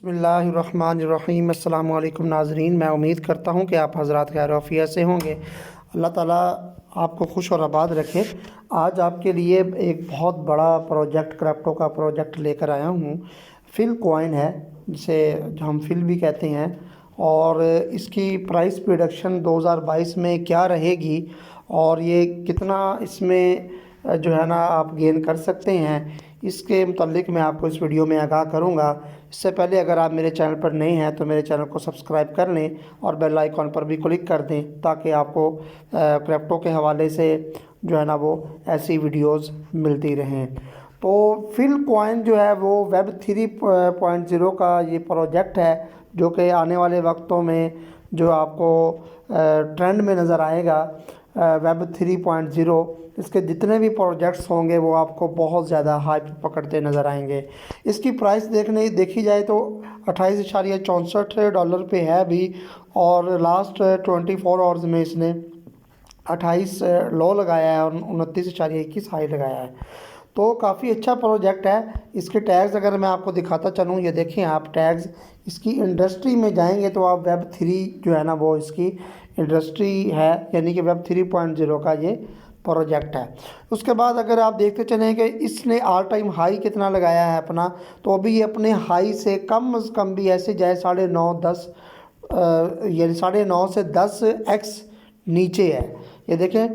बिस्मिल्लाहिर्रहमानिर्रहीम। अस्सलाम वालेकुम नाज़रीन, मैं उम्मीद करता हूँ कि आप हज़रात खैर आफ़ियत से होंगे। अल्लाह ताला आपको खुश और आबाद रखे। आज आपके लिए एक बहुत बड़ा प्रोजेक्ट, क्रिप्टो का प्रोजेक्ट लेकर आया हूँ। फिल कॉइन है, जिसे हम फिल भी कहते हैं, और इसकी प्राइस प्रिडिक्शन 2022 में क्या रहेगी और ये कितना इसमें जो है ना आप गेन कर सकते हैं, इसके मुतालिक मैं आपको इस वीडियो में आगाह करूँगा। इससे पहले अगर आप मेरे चैनल पर नए हैं तो मेरे चैनल को सब्सक्राइब कर लें और बेल आइकॉन पर भी क्लिक कर दें, ताकि आपको क्रिप्टो के हवाले से जो है ना वो ऐसी वीडियोस मिलती रहें। तो फिल कॉइन जो है वो वेब 3.0 का ये प्रोजेक्ट है, जो कि आने वाले वक्तों में जो आपको ट्रेंड में नज़र आएगा। वेब 3.0 इसके जितने भी प्रोजेक्ट्स होंगे वो आपको बहुत ज़्यादा हाइप पकड़ते नज़र आएंगे। इसकी प्राइस देखी जाए तो $28.64 पे है अभी, और लास्ट 24 आवर्स में इसने 28 लो लगाया है और 29.21 हाई लगाया है। तो काफ़ी अच्छा प्रोजेक्ट है। इसके टैग्स अगर मैं आपको दिखाता चलूँ, ये देखें आप टैग्स। इसकी इंडस्ट्री में जाएंगे तो आप वेब 3 जो है ना वो इसकी इंडस्ट्री है, यानी कि वेब 3.0 का ये प्रोजेक्ट है। उसके बाद अगर आप देखते चलें कि इसने ऑल टाइम हाई कितना लगाया है अपना, तो अभी ये अपने हाई से कम अज़ कम भी ऐसे जाए 9.5-10 यानी 9.5 से 10x नीचे है। ये देखें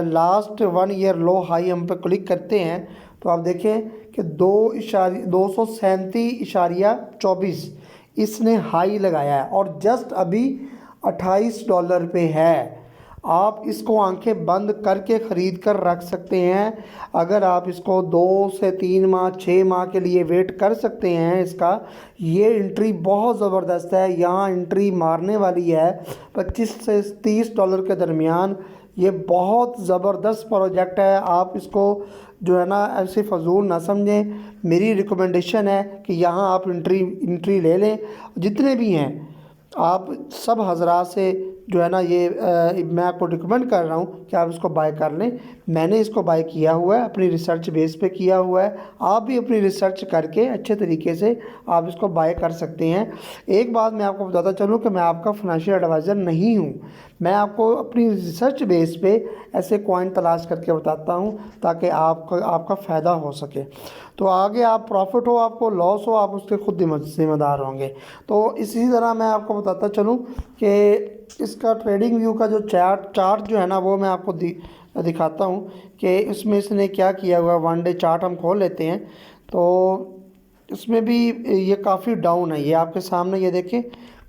लास्ट 1 ईयर लो हाई हम पे क्लिक करते हैं तो आप देखें कि 237.24 इसने हाई लगाया है और जस्ट अभी $28 पे है। आप इसको आंखें बंद करके ख़रीद कर रख सकते हैं। अगर आप इसको 2 से 3 माह 6 माह के लिए वेट कर सकते हैं, इसका ये एंट्री बहुत ज़बरदस्त है। यहाँ एंट्री मारने वाली है $25 से $30 के दरमियान। ये बहुत ज़बरदस्त प्रोजेक्ट है। आप इसको जो है ना ऐसे फजूल ना समझें। मेरी रिकमेंडेशन है कि यहाँ आप एंट्री ले लें। जितने भी हैं आप सब हजरात से जो है ना ये मैं आपको रिकमेंड कर रहा हूँ कि आप इसको बाय कर लें। मैंने इसको बाय किया हुआ है, अपनी रिसर्च बेस पे किया हुआ है। आप भी अपनी रिसर्च करके अच्छे तरीके से आप इसको बाय कर सकते हैं। एक बात मैं आपको बताता चलूँ कि मैं आपका फाइनेंशियल एडवाइज़र नहीं हूँ। मैं आपको अपनी रिसर्च बेस पे ऐसे कॉइन तलाश करके बताता हूँ ताकि आपका फ़ायदा हो सके। तो आगे आप प्रॉफिट हो, आपको लॉस हो, आप उसके खुद जिम्मेदार होंगे। तो इसी तरह मैं आपको बताता चलूँ कि इसका ट्रेडिंग व्यू का जो चार्ट जो है ना वो मैं आपको दिखाता हूँ कि इसमें इसने क्या किया हुआ है। 1 डे चार्ट हम खोल लेते हैं तो इसमें भी ये काफ़ी डाउन है। ये आपके सामने ये देखें,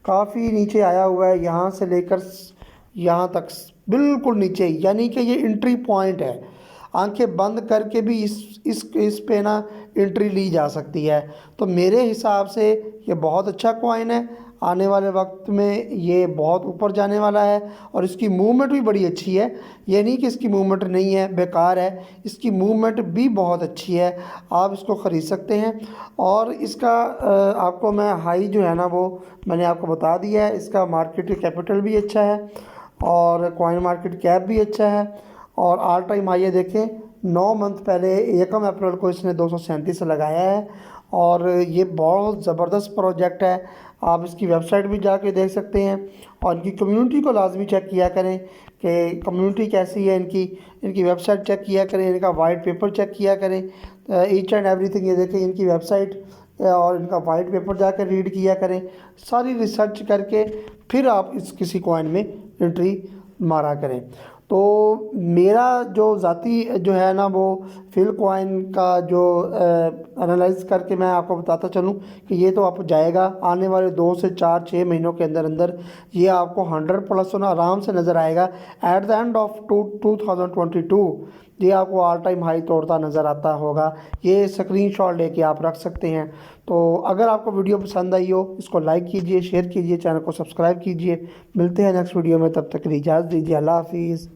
काफ़ी नीचे आया हुआ है, यहाँ से लेकर यहाँ तक बिल्कुल नीचे, यानी कि ये एंट्री पॉइंट है। आंखें बंद करके भी इस पे ना एंट्री ली जा सकती है। तो मेरे हिसाब से ये बहुत अच्छा कॉइन है। आने वाले वक्त में ये बहुत ऊपर जाने वाला है और इसकी मूवमेंट भी बड़ी अच्छी है। ये नहीं कि इसकी मूवमेंट नहीं है, बेकार है, इसकी मूवमेंट भी बहुत अच्छी है। आप इसको ख़रीद सकते हैं। और इसका आपको मैं हाई जो है ना वो मैंने आपको बता दिया है। इसका मार्केट कैपिटल भी अच्छा है और कॉइन मार्केट कैप भी अच्छा है। और ऑल टाइम हाई देखें, 9 मंथ पहले 1 अप्रैल को इसने 237 लगाया है। और ये बहुत ज़बरदस्त प्रोजेक्ट है। आप इसकी वेबसाइट भी जाके देख सकते हैं और इनकी कम्युनिटी को लाजमी चेक किया करें कि कम्युनिटी कैसी है। इनकी वेबसाइट चेक किया करें, इनका वाइट पेपर चेक किया करें, ईच एंड एवरीथिंग। ये देखें इनकी वेबसाइट और इनका वाइट पेपर जाकर रीड किया करें। सारी रिसर्च करके फिर आप किसी कॉइन में एंट्री मारा करें। तो मेरा जो ज़ाती जो है ना वो फिल कॉइन का जो एनालाइज करके मैं आपको बताता चलूँ कि ये तो आप जाएगा आने वाले 2 से 4-6 महीनों के अंदर ये आपको 100+ आराम से नज़र आएगा। एट द एंड ऑफ 2022 ये आपको ऑल टाइम हाई तोड़ता नज़र आता होगा। ये स्क्रीनशॉट लेके आप रख सकते हैं। तो अगर आपको वीडियो पसंद आई हो, इसको लाइक कीजिए, शेयर कीजिए, चैनल को सब्सक्राइब कीजिए। मिलते हैं नेक्स्ट वीडियो में, तब तक के लिए इजाज़त दीजिए। अल्लाह हाफिज़।